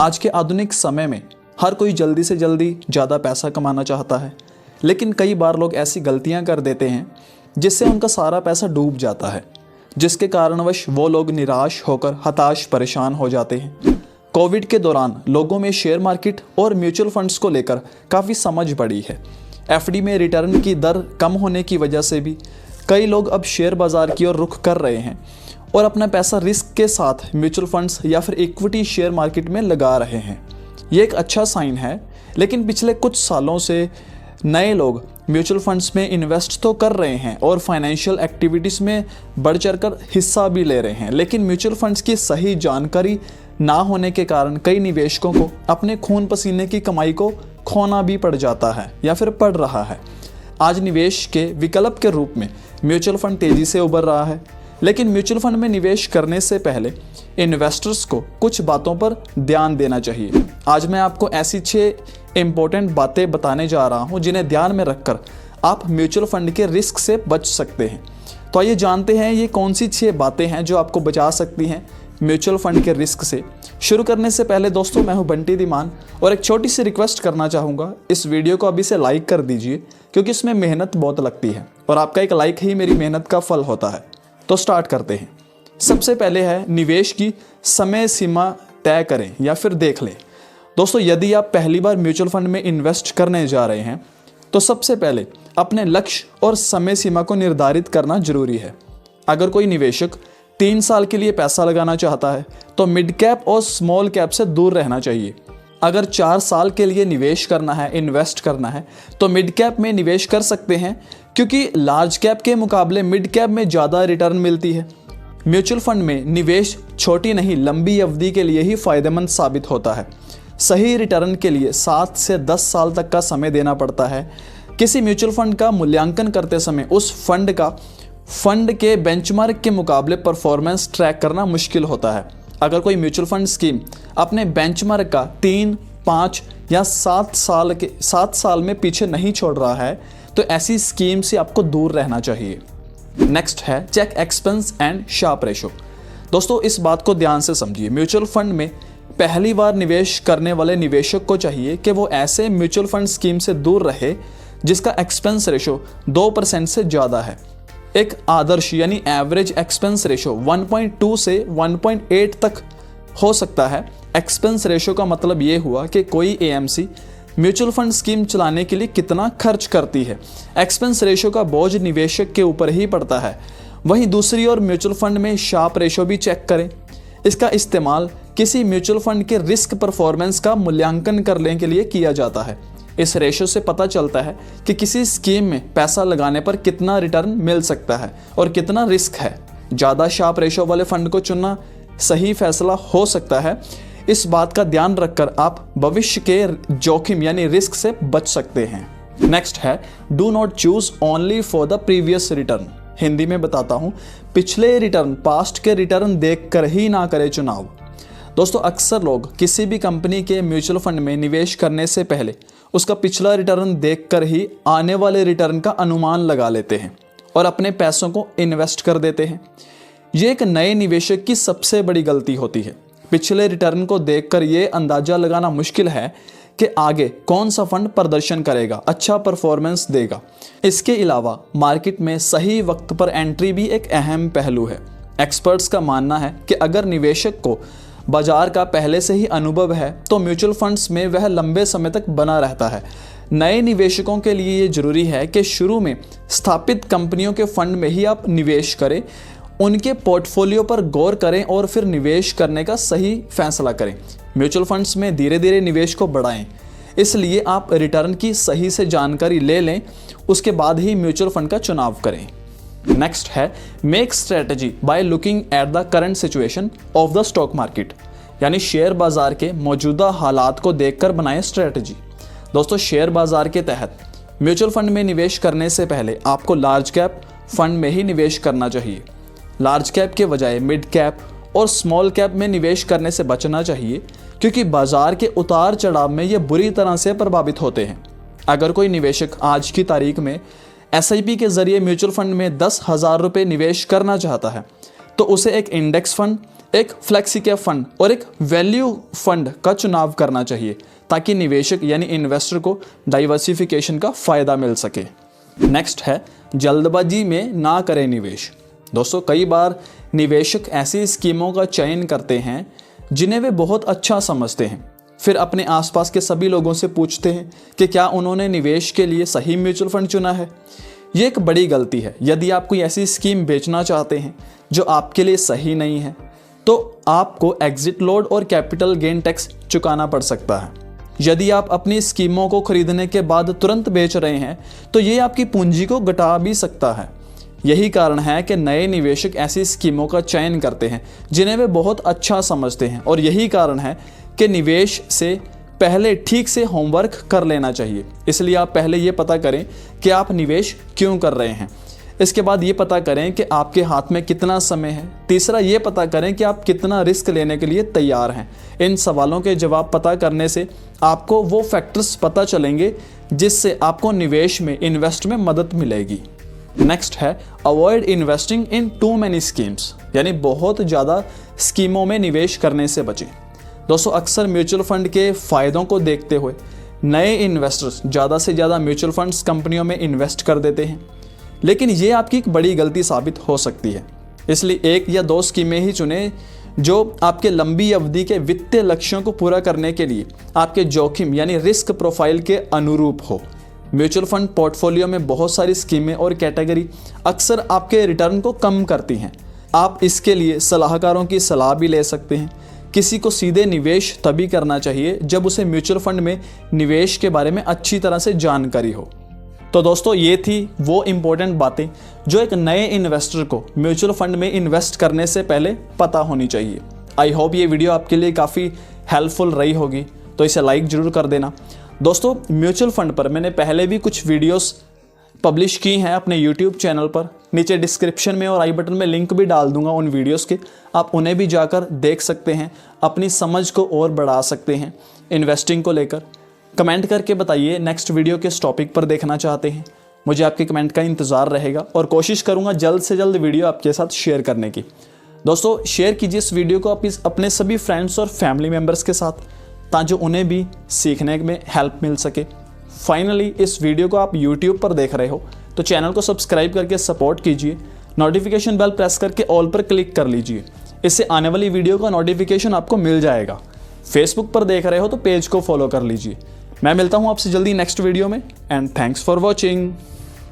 आज के आधुनिक समय में हर कोई जल्दी से जल्दी ज़्यादा पैसा कमाना चाहता है, लेकिन कई बार लोग ऐसी गलतियां कर देते हैं जिससे उनका सारा पैसा डूब जाता है, जिसके कारणवश वो लोग निराश होकर हताश परेशान हो जाते हैं। कोविड के दौरान लोगों में शेयर मार्केट और म्यूचुअल फंड्स को लेकर काफ़ी समझ बढ़ी है। एफडी में रिटर्न की दर कम होने की वजह से भी कई लोग अब शेयर बाज़ार की ओर रुख कर रहे हैं और अपना पैसा रिस्क के साथ म्यूचुअल फंड्स या फिर इक्विटी शेयर मार्केट में लगा रहे हैं। ये एक अच्छा साइन है, लेकिन पिछले कुछ सालों से नए लोग म्यूचुअल फंड्स में इन्वेस्ट तो कर रहे हैं और फाइनेंशियल एक्टिविटीज़ में बढ़ चढ़कर हिस्सा भी ले रहे हैं, लेकिन म्यूचुअल फंड्स की सही जानकारी ना होने के कारण कई निवेशकों को अपने खून पसीने की कमाई को खोना भी पड़ जाता है या फिर पड़ रहा है। आज निवेश के विकल्प के रूप में म्यूचुअल फंड तेज़ी से उभर रहा है, लेकिन म्यूचुअल फंड में निवेश करने से पहले इन्वेस्टर्स को कुछ बातों पर ध्यान देना चाहिए। आज मैं आपको ऐसी 6 इम्पोर्टेंट बातें बताने जा रहा हूं जिन्हें ध्यान में रखकर आप म्यूचुअल फंड के रिस्क से बच सकते हैं। तो आइए जानते हैं ये कौन सी 6 बातें हैं जो आपको बचा सकती हैं म्यूचुअल फंड के रिस्क से। शुरू करने से पहले दोस्तों, मैं हूं बंटी धीमान और एक छोटी सी रिक्वेस्ट करना चाहूँगा, इस वीडियो को अभी से लाइक कर दीजिए क्योंकि इसमें मेहनत बहुत लगती है और आपका एक लाइक ही मेरी मेहनत का फल होता है। तो स्टार्ट करते हैं। सबसे पहले है निवेश की समय सीमा तय करें या फिर देख लें। दोस्तों, यदि आप पहली बार म्यूचुअल फंड में इन्वेस्ट करने जा रहे हैं तो सबसे पहले अपने लक्ष्य और समय सीमा को निर्धारित करना जरूरी है। अगर कोई निवेशक 3 साल के लिए पैसा लगाना चाहता है तो मिड कैप और स्मॉल कैप से दूर रहना चाहिए। अगर 4 साल के लिए निवेश करना है, इन्वेस्ट करना है, तो मिड कैप में निवेश कर सकते हैं क्योंकि लार्ज कैप के मुकाबले मिड कैप में ज़्यादा रिटर्न मिलती है। म्यूचुअल फंड में निवेश छोटी नहीं लंबी अवधि के लिए ही फायदेमंद साबित होता है। सही रिटर्न के लिए 7 से 10 साल तक का समय देना पड़ता है। किसी म्यूचुअल फंड का मूल्यांकन करते समय उस फंड के बेंचमार्क के मुकाबले परफॉर्मेंस ट्रैक करना मुश्किल होता है। अगर कोई म्यूचुअल फंड स्कीम अपने बेंचमार्क का 3, 5 या 7 साल में पीछे नहीं छोड़ रहा है तो ऐसी स्कीम से आपको दूर रहना चाहिए। नेक्स्ट है check expense and Sharpe ratio. दोस्तों, इस बात को ध्यान से समझिए। म्यूचुअल फंड में पहली बार निवेश करने वाले निवेशक को चाहिए कि वो ऐसे म्यूचुअल फंड स्कीम से दूर रहे जिसका एक्सपेंस रेशो 2% से ज़्यादा है। एक आदर्श यानी एवरेज एक्सपेंस रेशो 1.2 से 1.8 तक हो सकता है। एक्सपेंस रेशो का मतलब ये हुआ कि कोई एएमसी म्यूचुअल फंड स्कीम चलाने के लिए कितना खर्च करती है। एक्सपेंस रेशो का बोझ निवेशक के ऊपर ही पड़ता है। वहीं दूसरी ओर म्यूचुअल फंड में शार्प रेशो भी चेक करें। इसका इस्तेमाल किसी म्यूचुअल फंड के रिस्क परफॉर्मेंस का मूल्यांकन करने के लिए किया जाता है। इस रेशो से पता चलता है कि किसी स्कीम में पैसा लगाने पर कितना रिटर्न मिल सकता है और कितना रिस्क है। ज़्यादा शार्प रेशो वाले फंड को चुनना सही फैसला हो सकता है। इस बात का ध्यान रखकर आप भविष्य के जोखिम यानी रिस्क से बच सकते हैं। नेक्स्ट है do not choose only for the previous return. Hindi में बताता हूँ, पिछले रिटर्न पास्ट के रिटर्न देखकर ही ना करें चुनाव। दोस्तों, अक्सर लोग किसी भी कंपनी के म्यूचुअल फंड में निवेश करने से पहले उसका पिछला रिटर्न देखकर ही आने वाले रिटर्न का अनुमान लगा लेते हैं और अपने पैसों को इन्वेस्ट कर देते हैं। ये एक नए निवेशक की सबसे बड़ी गलती होती है। पिछले रिटर्न को देखकर ये अंदाजा लगाना मुश्किल है कि आगे कौन सा फंड प्रदर्शन करेगा, अच्छा परफॉर्मेंस देगा। इसके अलावा मार्केट में सही वक्त पर एंट्री भी एक अहम पहलू है। एक्सपर्ट्स का मानना है कि अगर निवेशक को बाजार का पहले से ही अनुभव है तो म्यूचुअल फंड्स में वह लंबे समय तक बना रहता है। नए निवेशकों के लिए ये जरूरी है कि शुरू में स्थापित कंपनियों के फंड में ही आप निवेश करें, उनके पोर्टफोलियो पर गौर करें और फिर निवेश करने का सही फैसला करें। म्यूचुअल फंड्स में धीरे धीरे निवेश को बढ़ाएं, इसलिए आप रिटर्न की सही से जानकारी ले लें, उसके बाद ही म्यूचुअल फंड का चुनाव करें। नेक्स्ट है make strategy by looking at the current situation of the stock market, यानी शेयर बाजार के मौजूदा हालात को देखकर बनाएं स्ट्रेटजी। दोस्तों, शेयर बाजार के तहत म्यूचुअल फंड में निवेश करने से पहले आपको लार्ज कैप फंड में ही निवेश करना चाहिए। लार्ज कैप के बजाय मिड कैप और स्मॉल कैप में निवेश करने से बचना चाहिए क्योंकि बाजार के उतार चढ़ाव में ये बुरी तरह से प्रभावित होते हैं। अगर कोई निवेशक आज की तारीख में SIP के जरिए म्यूचुअल फंड में 10,000 रुपये निवेश करना चाहता है तो उसे एक इंडेक्स फंड, एक फ्लेक्सी कैप फंड और एक वैल्यू फंड का चुनाव करना चाहिए, ताकि निवेशक यानी इन्वेस्टर को डाइवर्सिफिकेशन का फ़ायदा मिल सके। नेक्स्ट है जल्दबाजी में ना करें निवेश। दोस्तों, कई बार निवेशक ऐसी स्कीमों का चयन करते हैं जिन्हें वे बहुत अच्छा समझते हैं, फिर अपने आसपास के सभी लोगों से पूछते हैं कि क्या उन्होंने निवेश के लिए सही म्यूचुअल फंड चुना है। ये एक बड़ी गलती है। यदि आप कोई ऐसी स्कीम बेचना चाहते हैं जो आपके लिए सही नहीं है, तो आपको एग्जिट लोड और कैपिटल गेन टैक्स चुकाना पड़ सकता है। यदि आप अपनी स्कीमों को खरीदने के बाद तुरंत बेच रहे हैं, तो ये आपकी पूंजी को घटा भी सकता है। यही कारण है कि नए निवेशक ऐसी स्कीमों का चयन करते हैं जिन्हें वे बहुत अच्छा समझते हैं, और यही कारण है कि निवेश से पहले ठीक से होमवर्क कर लेना चाहिए। इसलिए आप पहले ये पता करें कि आप निवेश क्यों कर रहे हैं। इसके बाद ये पता करें कि आपके हाथ में कितना समय है। तीसरा, ये पता करें कि आप कितना रिस्क लेने के लिए तैयार हैं। इन सवालों के जवाब पता करने से आपको वो फैक्टर्स पता चलेंगे जिससे आपको निवेश में इन्वेस्ट में मदद मिलेगी। नेक्स्ट है avoid investing in too many schemes, यानी बहुत ज़्यादा स्कीमों में निवेश करने से बचें। दोस्तों, अक्सर म्यूचुअल फंड के फ़ायदों को देखते हुए नए इन्वेस्टर्स ज़्यादा से ज़्यादा म्यूचुअल फंड्स कंपनियों में इन्वेस्ट कर देते हैं, लेकिन ये आपकी एक बड़ी गलती साबित हो सकती है। इसलिए 1 या 2 स्कीमें ही चुनें जो आपके लंबी अवधि के वित्तीय लक्ष्यों को पूरा करने के लिए आपके जोखिम यानी रिस्क प्रोफाइल के अनुरूप हो। म्यूचुअल फंड पोर्टफोलियो में बहुत सारी स्कीमें और कैटेगरी अक्सर आपके रिटर्न को कम करती हैं। आप इसके लिए सलाहकारों की सलाह भी ले सकते हैं। किसी को सीधे निवेश तभी करना चाहिए जब उसे म्यूचुअल फंड में निवेश के बारे में अच्छी तरह से जानकारी हो। तो दोस्तों, ये थी वो इम्पोर्टेंट बातें जो एक नए इन्वेस्टर को म्यूचुअल फंड में इन्वेस्ट करने से पहले पता होनी चाहिए। आई होप ये वीडियो आपके लिए काफ़ी हेल्पफुल रही होगी, तो इसे लाइक ज़रूर कर देना। दोस्तों, म्यूचुअल फंड पर मैंने पहले भी कुछ वीडियोस पब्लिश की हैं अपने यूट्यूब चैनल पर। नीचे डिस्क्रिप्शन में और आई बटन में लिंक भी डाल दूंगा उन वीडियोस के, आप उन्हें भी जाकर देख सकते हैं, अपनी समझ को और बढ़ा सकते हैं इन्वेस्टिंग को लेकर। कमेंट करके बताइए नेक्स्ट वीडियो किस टॉपिक पर देखना चाहते हैं। मुझे आपके कमेंट का इंतज़ार रहेगा और कोशिश करूँगा जल्द से जल्द वीडियो आपके साथ शेयर करने की। दोस्तों, शेयर कीजिए इस वीडियो को आप अपने सभी फ्रेंड्स और फैमिली मेम्बर्स के साथ, ताकि उन्हें भी सीखने में हेल्प मिल सके। फाइनली, इस वीडियो को आप यूट्यूब पर देख रहे हो तो चैनल को सब्सक्राइब करके सपोर्ट कीजिए। नोटिफिकेशन बेल प्रेस करके ऑल पर क्लिक कर लीजिए, इससे आने वाली वीडियो का नोटिफिकेशन आपको मिल जाएगा। फेसबुक पर देख रहे हो तो पेज को फॉलो कर लीजिए। मैं मिलता हूँ आपसे जल्दी नेक्स्ट वीडियो में, एंड थैंक्स फॉर वॉचिंग।